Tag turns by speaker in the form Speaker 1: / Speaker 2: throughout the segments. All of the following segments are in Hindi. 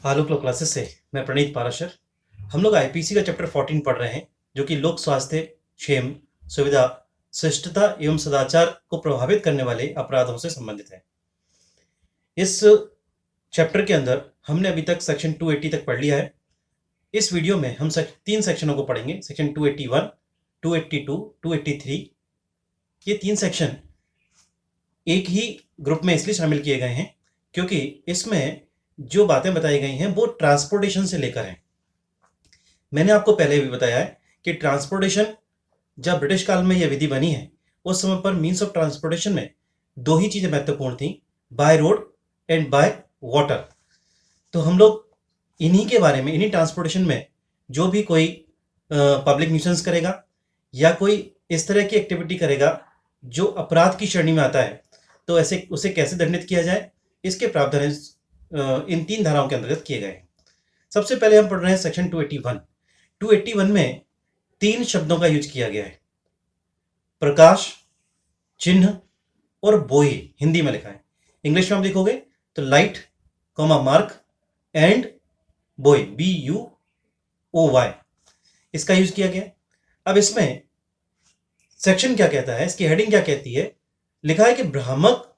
Speaker 1: आलोक लो क्लासेस से मैं प्रणीत पाराशर। हम लोग आईपीसी का चैप्टर 14 पढ़ रहे हैं, जो कि लोक स्वास्थ्य, क्षेम, सुविधा, शिष्टता एवं सदाचार को प्रभावित करने वाले अपराधों से संबंधित है। इस चैप्टर के अंदर हमने अभी तक सेक्शन 280 तक पढ़ लिया है। इस वीडियो में हम तीन सेक्शनों को पढ़ेंगे, सेक्शन 281, 282, 283। ये तीन सेक्शन एक ही ग्रुप में इसलिए शामिल किए गए हैं क्योंकि इसमें जो बातें बताई गई हैं वो ट्रांसपोर्टेशन से लेकर हैं। मैंने आपको पहले भी बताया है कि ट्रांसपोर्टेशन, जब ब्रिटिश काल में यह विधि बनी है, उस समय पर मीन्स ऑफ ट्रांसपोर्टेशन में दो ही चीजें महत्वपूर्ण थी, by road and by water. तो हम लोग इन्हीं के बारे में, इन्हीं ट्रांसपोर्टेशन में जो भी कोई पब्लिक न्यूसेंस करेगा या कोई इस तरह की एक्टिविटी करेगा जो अपराध की श्रेणी में आता है, तो ऐसे उसे कैसे दंडित किया जाए, इसके प्रावधान इन तीन धाराओं के अंतर्गत किए गए हैं। सबसे पहले हम पढ़ रहे हैं सेक्शन 281। 281 में तीन शब्दों का यूज किया गया है, प्रकाश, चिन्ह और बोई। हिंदी में लिखा है, इंग्लिश में आप लिखोगे तो लाइट, मार्क एंड बोई, BUOY, इसका यूज किया गया। अब इसमें सेक्शन क्या कहता है, इसकी हेडिंग क्या कहती है? लिखा है कि भ्रामक,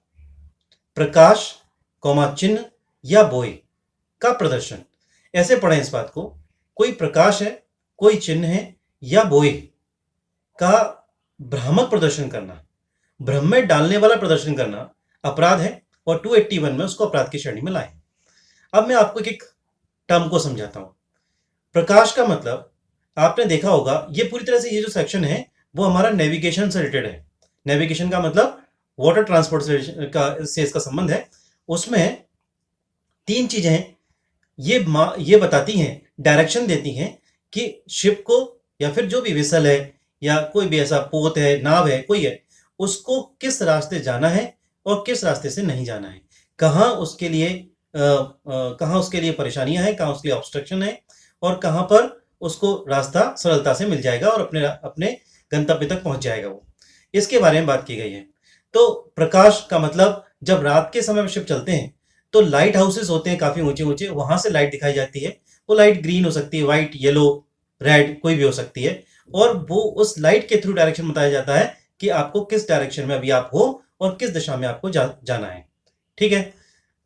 Speaker 1: प्रकाश, चिन्ह या बोई का प्रदर्शन। ऐसे पढ़ें इस बात को, कोई प्रकाश है, कोई चिन्ह है या बोई का भ्रामक प्रदर्शन करना, भ्रम में डालने वाला प्रदर्शन करना अपराध है और 281 में उसको अपराध की श्रेणी में लाए। अब मैं आपको एक टर्म को समझाता हूं। प्रकाश का मतलब आपने देखा होगा, ये पूरी तरह से ये जो सेक्शन है वो हमारा नेविगेशन से रिलेटेड है। नेविगेशन का मतलब वाटर ट्रांसपोर्ट से इसका संबंध है। उसमें तीन चीजें हैं, ये बताती हैं, डायरेक्शन देती हैं कि शिप को या फिर जो भी वेसल है या कोई भी ऐसा पोत है, नाव है, कोई है, उसको किस रास्ते जाना है और किस रास्ते से नहीं जाना है, कहाँ उसके लिए परेशानियां हैं, कहाँ उसके लिए ऑब्स्ट्रक्शन है और कहाँ पर उसको रास्ता सरलता से मिल जाएगा और अपने गंतव्य तक पहुंच जाएगा। वो इसके बारे में बात की गई है। तो प्रकाश का मतलब, जब रात के समय में शिप चलते हैं तो लाइट हाउसेस होते हैं काफी ऊंचे ऊंचे, वहां से लाइट दिखाई जाती है। वो लाइट ग्रीन हो सकती है, व्हाइट, येलो, रेड, कोई भी हो सकती है, और वो उस लाइट के थ्रू डायरेक्शन बताया जाता है कि आपको किस डायरेक्शन में अभी आप हो और किस दिशा में आपको जाना है। ठीक है,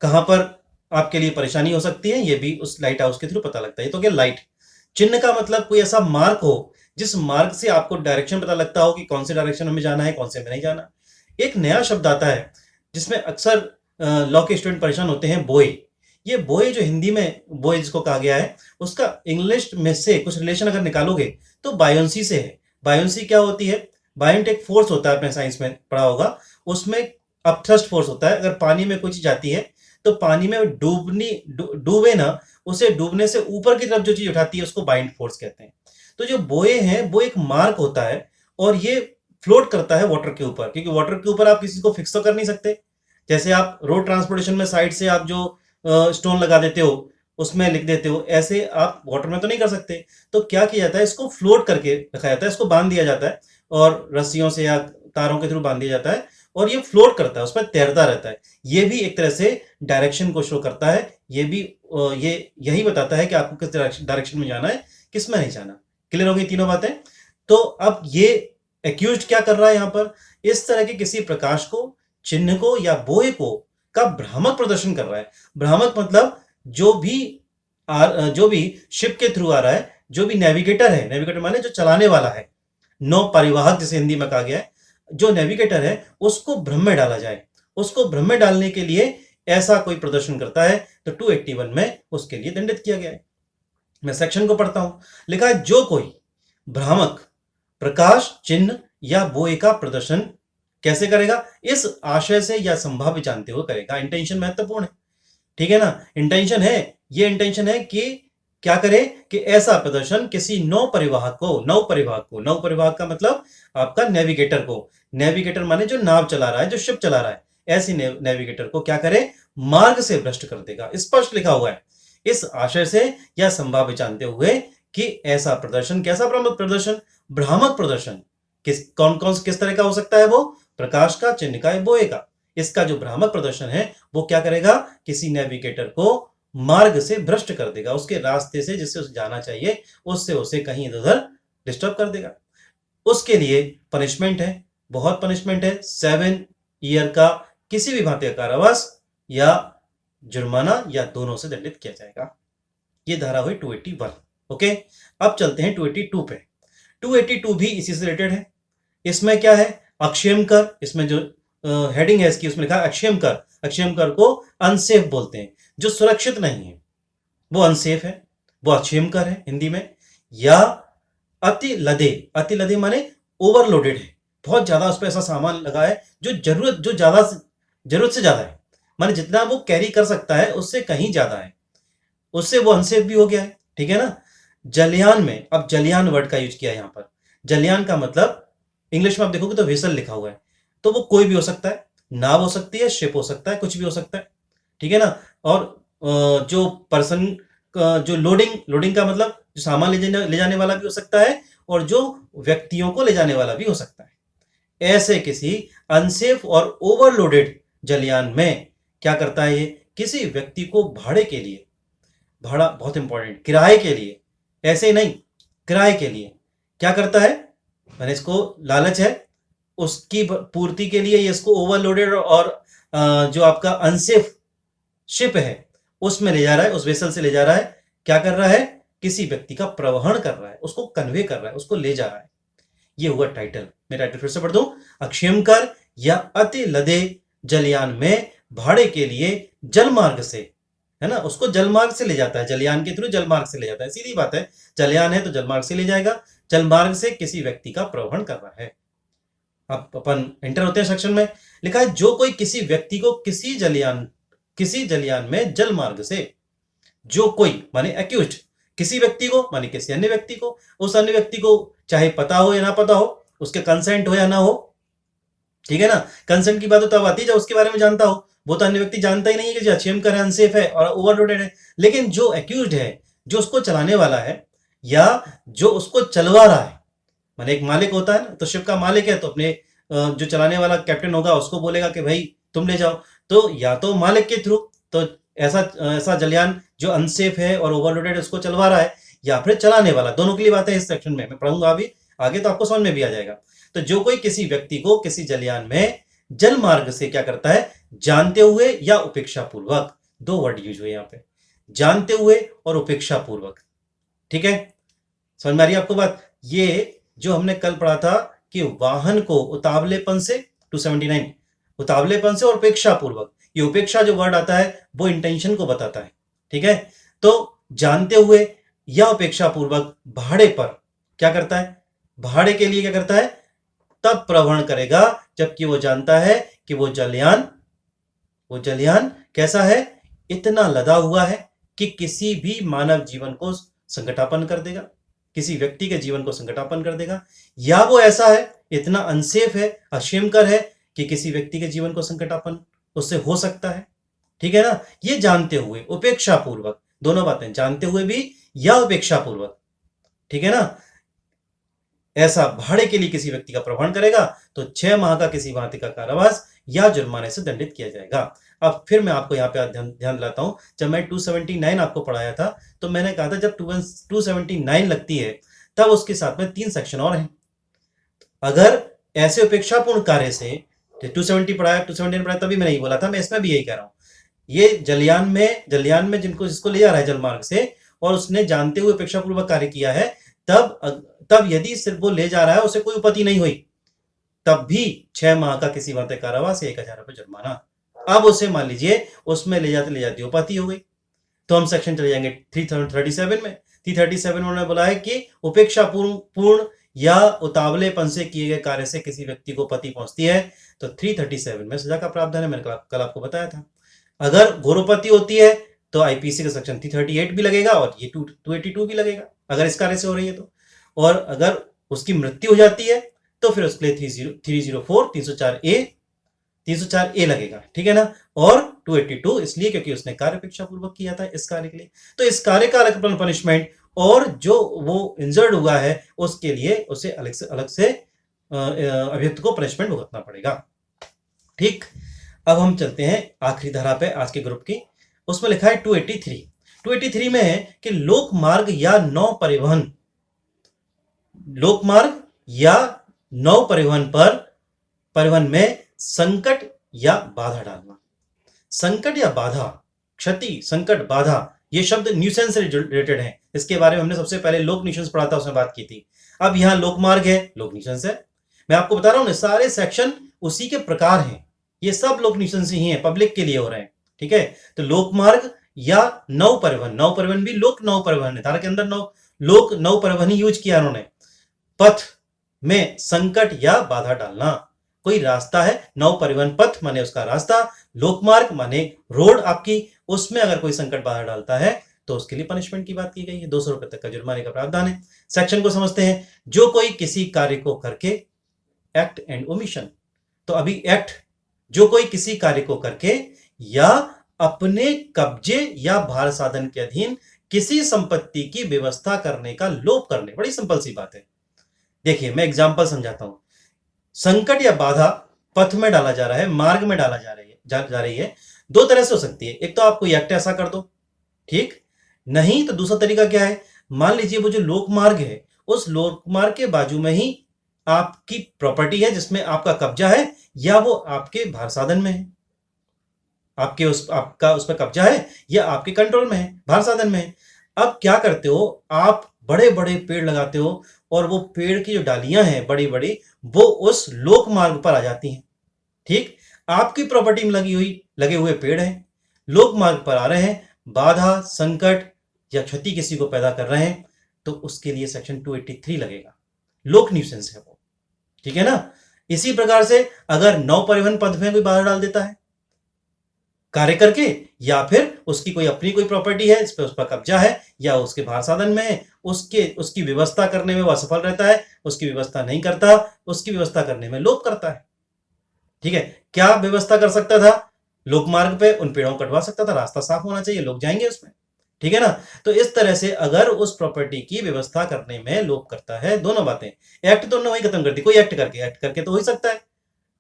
Speaker 1: कहां पर आपके लिए परेशानी हो सकती है, ये भी उस लाइट हाउस के थ्रू पता लगता है। तो क्या लाइट। चिन्ह का मतलब कोई ऐसा मार्क हो जिस मार्ग से आपको डायरेक्शन पता लगता हो कि कौन से डायरेक्शन में जाना है, कौन से में नहीं जाना। एक नया शब्द आता है जिसमें अक्सर लॉ के स्टूडेंट परेशान होते हैं, बोय। ये बोय जो हिंदी में बोय जिसको कहा गया है, उसका इंग्लिश में से कुछ रिलेशन अगर निकालोगे तो बायोन्सी से है। बायोन्सी क्या होती है? बायोंट एक फोर्स होता है, आपने साइंस में पढ़ा होगा, उसमें अपथ्रस्ट फोर्स होता है। अगर पानी में कोई चीज जाती है तो पानी में डूबे ना, उसे डूबने से ऊपर की तरफ जो चीज उठाती है उसको बाइंड फोर्स कहते हैं। तो जो बोए है वो एक मार्क होता है और ये फ्लोट करता है वाटर के ऊपर, क्योंकि वाटर के ऊपर आप किसी को फिक्स तो कर नहीं सकते। जैसे आप रोड ट्रांसपोर्टेशन में साइड से आप जो स्टोन लगा देते हो, उसमें लिख देते हो, ऐसे आप वाटर में तो नहीं कर सकते। तो क्या किया जाता है, इसको फ्लोट करके रखा जाता है, इसको बांध दिया जाता है और रस्सियों से या तारों के थ्रू बांध दिया जाता है और ये फ्लोट करता है, उस पर तैरता रहता है। ये भी एक तरह से डायरेक्शन को शो करता है। ये भी यही बताता है कि आपको किस डायरेक्शन में जाना है, किस में नहीं जाना। क्लियर हो गई तीनों बातें? तो अब ये एक्यूज्ड क्या कर रहा है यहां पर? इस तरह के किसी प्रकाश को, चिन्ह को या बोए को का भ्रामक प्रदर्शन कर रहा है। भ्रामक मतलब जो भी शिप के थ्रू आ रहा है, जो भी नेविगेटर है, नेविगेटर माने जो चलाने वाला है, नौ परिवाहक जिसे हिंदी में कहा गया है, जो नेविगेटर है उसको भ्रम में डाला जाए। उसको भ्रम में डालने के लिए ऐसा कोई प्रदर्शन करता है तो 281 में उसके लिए दंडित किया गया है। मैं सेक्शन को पढ़ता हूं। लिखा है, जो कोई भ्रामक, प्रकाश, चिन्ह या बोए का प्रदर्शन कैसे करेगा? इस आशय से या संभाव्य जानते हुए करेगा। इंटेंशन महत्वपूर्ण है, ठीक है ना? इंटेंशन है, ये इंटेंशन है कि क्या करे कि ऐसा प्रदर्शन किसी नौ परिवाहक का मतलब आपका नेविगेटर को, नेविगेटर माने जो नाव चला रहा है, जो शिप चला रहा है, ऐसी नेविगेटर को क्या करे, मार्ग से भ्रष्ट कर देगा। स्पष्ट लिखा हुआ है, इस आशय से या संभाव्य जानते हुए कि ऐसा प्रदर्शन, कैसा प्रदर्शन? भ्रामक प्रदर्शन। किस तरह का हो सकता है वो? प्रकाश का, चिन्ह का, बोए का। इसका जो भ्रामक प्रदर्शन है वो क्या करेगा, किसी नेविगेटर को मार्ग से भ्रष्ट कर देगा, उसके रास्ते से जिससे उसे जाना चाहिए उससे उसे कहीं इधर उधर डिस्टर्ब कर देगा। उसके लिए पनिशमेंट है, बहुत पनिशमेंट है, 7 ईयर का किसी भी भांति का कारावास या जुर्माना या दोनों से दंडित किया जाएगा। ये धारा हुई 281। ओके, अब चलते हैं 282 पे। 282 भी इसी से रिलेटेड है। इसमें क्या है, अक्षयम कर, इसमें जो हेडिंग है इसकी उसमें लिखा है अक्षयम कर। अक्षयम कर को अनसेफ बोलते हैं, जो सुरक्षित नहीं है वो अनसेफ है, वो अक्षयम कर है हिंदी में। या अति लदे, अति लदे माने ओवरलोडेड है, बहुत ज्यादा उस पर ऐसा सामान लगा है जो जरूरत से ज्यादा है, माने जितना वो कैरी कर सकता है उससे कहीं ज्यादा है, उससे वो अनसेफ भी हो गया है। ठीक है ना। जलियान में, अब जलियान वर्ड का यूज किया है यहां पर। जलियान का मतलब इंग्लिश में आप देखोगे तो वेसल लिखा हुआ है, तो वो कोई भी हो सकता है, नाव हो सकती है, शिप हो सकता है, कुछ भी हो सकता है। ठीक है ना। और जो पर्सन, जो लोडिंग का मतलब जो सामान ले जाने वाला भी हो सकता है और जो व्यक्तियों को ले जाने वाला भी हो सकता है। ऐसे किसी अनसेफ और ओवरलोडेड जलियान में क्या करता है ये, किसी व्यक्ति को भाड़े के लिए, भाड़ा बहुत इंपॉर्टेंट, किराए के लिए, ऐसे ही नहीं, किराए के लिए क्या करता है, मैंने इसको लालच है उसकी पूर्ति के लिए ये इसको ओवरलोडेड और जो आपका अनसेफ शिप है उसमें ले जा रहा है, उस वेसल से ले जा रहा है, क्या कर रहा है, किसी व्यक्ति का प्रवहन कर रहा है, उसको कन्वे कर रहा है, उसको ले जा रहा है। ये हुआ टाइटल। मैं टाइटल फिर से पढ़ दूं, अक्षयम कर या अति लदे जलयान में भाड़े के लिए जलमार्ग से, है ना, उसको जलमार्ग से ले जाता है, जलयान के थ्रू जलमार्ग से ले जाता है, सीधी बात है, जलयान है तो जलमार्ग से ले जाएगा, जलमार्ग से किसी व्यक्ति का प्रवहन कर रहा है। अब अपन एंटर होते हैं सेक्शन में। लिखा है जो कोई किसी व्यक्ति को किसी जलयान में जलमार्ग से, जो कोई माने एक्यूज्ड, किसी व्यक्ति को माने किसी अन्य व्यक्ति को, उस अन्य व्यक्ति को चाहे पता हो या ना पता हो, उसके कंसेंट हो या ना हो, ठीक है ना। कंसेंट की बात तो तब आती है जब उसके बारे में जानता हो, वो तो अन्य व्यक्ति जानता ही नहीं है कि जो अक्षयम कर अनसेफ है और ओवरलोडेड है। लेकिन जो एक्यूज्ड है, जो उसको चलाने वाला है या जो उसको चलवा रहा है, माने एक मालिक होता है ना, तो शिप का मालिक है तो अपने जो चलाने वाला कैप्टन होगा उसको बोलेगा कि भाई तुम ले जाओ, तो या तो मालिक के थ्रू, तो ऐसा जलयान जो अनसेफ है और ओवरलोडेड उसको चलवा रहा है, या फिर चलाने वाला, दोनों के लिए बात है इस सेक्शन में, मैं पढ़ूंगा अभी आगे तो आपको समझ में भी आ जाएगा। तो जो कोई किसी व्यक्ति को किसी जलयान में जल मार्ग से क्या करता है, जानते हुए या उपेक्षा पूर्वक, दो वर्ड यूज हुए यहां पे, जानते हुए और उपेक्षा पूर्वक। ठीक है, समझ में आ रही है आपको बात। ये जो हमने कल पढ़ा था कि वाहन को उतावलेपन से, 279, उतावलेपन से और उपेक्षा पूर्वक, ये उपेक्षा जो वर्ड आता है वो इंटेंशन को बताता है। ठीक है, तो जानते हुए या उपेक्षा पूर्वक भाड़े पर क्या करता है, भाड़े के लिए क्या करता है, तब प्रवहन करेगा जबकि वो जानता है कि वो जलयान कैसा है, इतना लदा हुआ है कि किसी भी मानव जीवन को संकटापन्न कर देगा, किसी व्यक्ति के जीवन को संकटापन्न कर देगा, या वो ऐसा है, इतना अनसेफ है, अक्षयमकर है कि किसी व्यक्ति के जीवन को संकटापन्न उससे हो सकता है। ठीक है ना। ये जानते हुए, उपेक्षा पूर्वक, दोनों बातें, जानते हुए भी या उपेक्षा पूर्वक। ठीक है ना। ऐसा भाड़े के लिए किसी व्यक्ति का प्रवहन करेगा तो 6 माह का किसी भांति का कारावास या जुर्माने से दंडित किया जाएगा। अब फिर मैं आपको यहाँ पे ध्यान दिलाता हूं, जब मैं 279 आपको पढ़ाया था तो मैंने कहा था जब 279 लगती है तब उसके साथ में 3 सेक्शन और हैं। अगर ऐसे उपेक्षापूर्ण कार्य से 279 पढ़ाया तभी मैंने बोला था, मैं इसमें भी यही कह रहा हूं, ये जलयान में जिसको ले जा रहा है जलमार्ग से और उसने जानते हुए उपेक्षापूर्वक कार्य किया है, तब यदि सिर्फ वो ले जा रहा है, उसे कोई उपति नहीं हुई, तब भी 6 माह का किसी बात कारावास या 1000 रुपये जुर्माना। अब उसे मान लीजिए उसमें ले जाते उपति हो गई, तो हम सेक्शन चले जाएंगे 337 में। 337 उन्होंने बोला है कि उपेक्षा पूर्ण या उतावलेपन से किए गए कार्य से किसी व्यक्ति को उपति पहुंचती है तो 337 में सजा का प्रावधान है, मैंने कल आपको बताया था। अगर घोरोपति होती है तो आईपीसी का सेक्शन 338 भी लगेगा और ये 282 भी लगेगा अगर इस कार्य से हो रही है तो। और अगर उसकी मृत्यु हो जाती है तो फिर उसके लिए 304 304 ए लगेगा। ठीक है ना। और 282 इसलिए क्योंकि उसने कार्य अपेक्षा पूर्वक किया था इस कार्य के लिए, तो इस कार्य का अलग पनिशमेंट, और जो वो इंजर्ड हुआ है उसके लिए उसे अलग से अभियुक्त को पनिशमेंट भुगतना पड़ेगा। ठीक, अब हम चलते हैं आखिरी धारा पे आज के ग्रुप की, उसमें लिखा है 283 में है कि लोक मार्ग या नौ परिवहन, लोक मार्ग या नौ परिवहन में संकट या बाधा डालना। संकट या बाधा, क्षति, संकट, बाधा, ये शब्द न्यूसेंस से रिलेटेड है। इसके बारे में हमने सबसे पहले लोक न्यूसेंस पढ़ा था, उसमें बात की थी। अब यहां लोक मार्ग है, लोक न्यूसेंस है। मैं आपको बता रहा हूं ना, सारे सेक्शन उसी के प्रकार हैं, ये सब लोक न्यूसेंस ही हैं, पब्लिक के लिए हो रहे हैं। ठीक है, तो लोक मार्ग या नौ परिवहन भी लोक नौ परिवहन है, धारा के अंदर लोक नौ परिवहन ही यूज किया उन्होंने। पथ में संकट या बाधा डालना, कोई रास्ता है, नौ परिवहन पथ माने उसका रास्ता, लोक मार्ग माने रोड आपकी, उसमें अगर कोई संकट बाधा डालता है तो उसके लिए पनिशमेंट की बात की गई है, 200 रुपए तक का जुर्माने का प्रावधान है। सेक्शन को समझते हैं। जो कोई किसी कार्य को करके, एक्ट एंड ओमिशन। तो अभी एक्ट, जो कोई किसी कार्य को करके या अपने कब्जे या भार साधन के अधीन किसी संपत्ति की व्यवस्था करने का लोभ करने, बड़ी सिंपल सी बात है। देखिए मैं एग्जांपल समझाता हूं। संकट या बाधा पथ में डाला जा रहा है, मार्ग में डाला जा रही है, दो तरह से हो सकती है। एक तो आप कोई एक्ट ऐसा कर दो, ठीक, नहीं तो दूसरा तरीका क्या है, मान लीजिए वो जो लोक मार्ग है, उस लोक मार्ग के बाजू में ही आपकी प्रॉपर्टी है जिसमें आपका कब्जा है, या वो आपके भार साधन में है, आपका उस पर कब्जा है या आपके कंट्रोल में है, भार साधन में है। अब क्या करते हो, आप बड़े बड़े पेड़ लगाते हो और वो पेड़ की जो डालियां हैं बड़ी बड़ी, वो उस लोक मार्ग पर आ जाती हैं। ठीक, आपकी प्रॉपर्टी में लगे हुए पेड़ हैं, लोक मार्ग पर आ रहे हैं, बाधा, संकट या क्षति किसी को पैदा कर रहे हैं, तो उसके लिए सेक्शन 283 लगेगा, लोक न्यूसेंस है वो। ठीक है ना। इसी प्रकार से अगर नौ परिवहन पथ में कोई बाधा डाल देता है कार्य करके, या फिर उसकी कोई अपनी कोई प्रॉपर्टी है, इस पर उस पर कब्जा है या उसके भार साधन में है, उसकी व्यवस्था करने में वो असफल रहता है, उसकी व्यवस्था नहीं करता, उसकी व्यवस्था करने में लोभ करता है। ठीक है, क्या व्यवस्था कर सकता था, लोक मार्ग पे उन पेड़ों को कटवा सकता था, रास्ता साफ होना चाहिए, लोग जाएंगे उसमें। ठीक है ना। तो इस तरह से अगर उस प्रॉपर्टी की व्यवस्था करने में लोभ करता है, दोनों बातें, एक्ट तो वही खत्म कर दी, कोई एक्ट करके तो हो ही सकता है,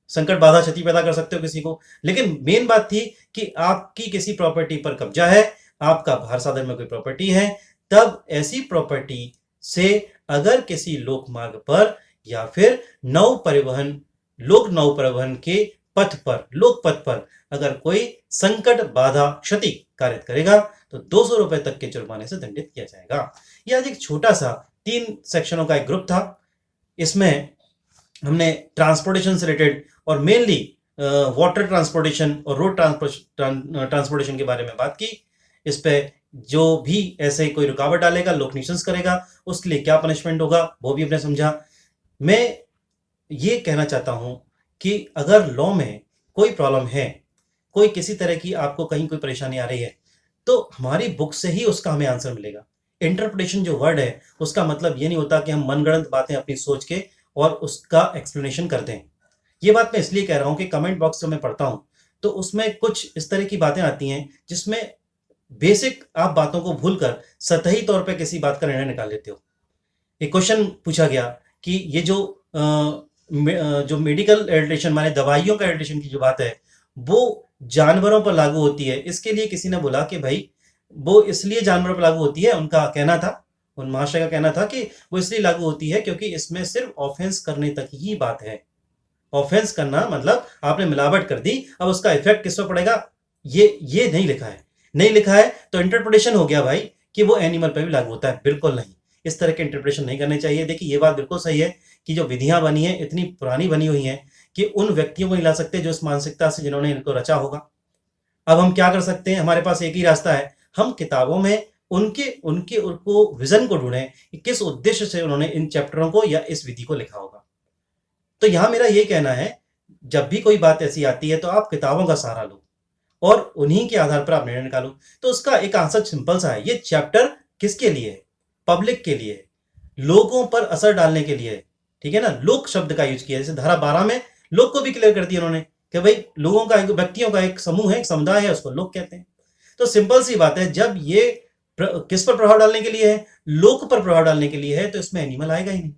Speaker 1: संकट बाधा क्षति पैदा कर सकते हो किसी को, लेकिन मेन बात थी कि आपकी किसी प्रॉपर्टी पर कब्जा है, आपका भार साधन में कोई प्रॉपर्टी है, तब ऐसी प्रॉपर्टी से अगर किसी लोक मार्ग पर या फिर लोक नौ परिवहन के पथ पर, लोक पथ पर अगर कोई संकट बाधा क्षति कारित करेगा तो 200 रुपए तक के जुर्माने से दंडित किया जाएगा। यह आज एक छोटा सा 3 सेक्शनों का एक ग्रुप था। इसमें हमने ट्रांसपोर्टेशन से रिलेटेड और मेनली वाटर ट्रांसपोर्टेशन और रोड ट्रांसपोर्टेशन के बारे में बात की। इस पे जो भी ऐसे कोई रुकावट डालेगा, लोक न्यूसेंस करेगा, उसके लिए क्या पनिशमेंट होगा वो भी हमने समझा। मैं ये कहना चाहता हूं कि अगर लॉ में कोई प्रॉब्लम है, कोई किसी तरह की आपको कहीं कोई परेशानी आ रही है, तो हमारी बुक से ही उसका हमें आंसर मिलेगा। इंटरप्रिटेशन जो वर्ड है उसका मतलब ये नहीं होता कि हम मनगढ़ंत बातें अपनी सोच के और उसका एक्सप्लेनेशन कर दें। ये बात मैं इसलिए कह रहा हूं कि कमेंट बॉक्स से मैं पढ़ता हूं तो उसमें कुछ इस तरह की बातें आती हैं जिसमें बेसिक आप बातों को भूलकर सतही तौर पे किसी बात का निर्णय निकाल लेते हो। एक क्वेश्चन पूछा गया कि ये जो मेडिकल एडिल्ट्रेशन माने दवाइयों का एडिल्ट्रेशन की जो बात है वो जानवरों पर लागू होती है। इसके लिए किसी ने बोला कि भाई वो इसलिए जानवरों पर लागू होती है, उनका कहना था, उन महाशय का कहना था कि वो इसलिए लागू होती है क्योंकि इसमें सिर्फ ऑफेंस करने तक ही बात है। ऑफेंस करना मतलब आपने मिलावट कर दी, अब उसका इफेक्ट किस पर पड़ेगा ये नहीं लिखा है। नहीं लिखा है तो इंटरप्रिटेशन हो गया भाई कि वो एनिमल पर भी लागू होता है, बिल्कुल नहीं। इस तरह के इंटरप्रिटेशन नहीं करने चाहिए। देखिए ये बात बिल्कुल सही है कि जो विधियां बनी है इतनी पुरानी बनी हुई हैं कि उन व्यक्तियों को नहीं ला सकते जो इस मानसिकता से जिन्होंने इनको रचा होगा। अब हम क्या कर सकते हैं, हमारे पास एक ही रास्ता है, हम किताबों में उनको विजन को ढूंढें कि किस उद्देश्य से उन्होंने इन चैप्टरों को या इस विधि को लिखा होगा। तो यहां मेरा ये कहना है, जब भी कोई बात ऐसी आती है तो आप किताबों का सहारा लो और उन्हीं के आधार पर आप निर्णय निकालो। तो उसका एक आंसर सिंपल सा है, ये चैप्टर किसके लिए है, पब्लिक के लिए, लोगों पर असर डालने के लिए। ठीक है ना, लोक शब्द का यूज किया, जैसे धारा 12 में लोक को भी क्लियर कर दिया उन्होंने कि भाई लोगों का, व्यक्तियों का एक समूह है, एक समुदाय है, उसको लोक कहते हैं। तो सिंपल सी बात है, जब ये किस पर प्रभाव डालने के लिए है, लोक पर प्रभाव डालने के लिए है, तो इसमें एनिमल आएगा ही नहीं,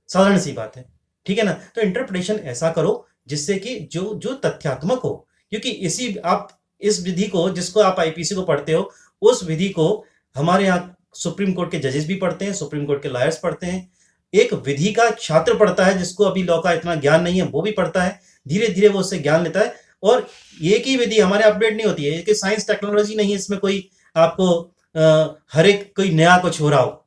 Speaker 1: साधारण सी बात है। ठीक है ना। तो इंटरप्रिटेशन ऐसा करो जिससे कि जो तथ्यात्मक हो, क्योंकि इसी आप इस विधि को, जिसको आप आईपीसी को पढ़ते हो, उस विधि को हमारे यहाँ सुप्रीम कोर्ट के जजेस भी पढ़ते हैं, सुप्रीम कोर्ट के लॉयर्स पढ़ते हैं, एक विधि का छात्र पढ़ता है जिसको अभी लॉ का इतना ज्ञान नहीं है, वो भी पढ़ता है, धीरे धीरे वो उससे ज्ञान लेता है। और एक ही विधि हमारे अपडेट नहीं होती है, कि साइंस टेक्नोलॉजी नहीं है इसमें कोई आपको हर एक कोई नया कुछ हो रहा हो,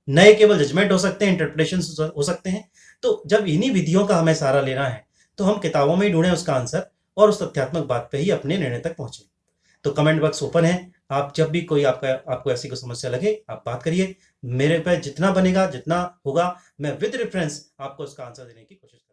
Speaker 1: नए केवल जजमेंट हो सकते हैं, इंटरप्रिटेशन हो सकते हैं। तो जब इन्हीं विधियों का हमें सहारा लेना है तो हम किताबों में ही ढूंढें उसका आंसर और उस तथ्यात्मक बात पे ही अपने निर्णय तक पहुंचे। तो कमेंट बॉक्स ओपन है, आप जब भी कोई आपको ऐसी कोई समस्या लगे आप बात करिए, मेरे पे जितना बनेगा जितना होगा मैं विद रेफरेंस आपको उसका आंसर देने की कोशिश करूंगा।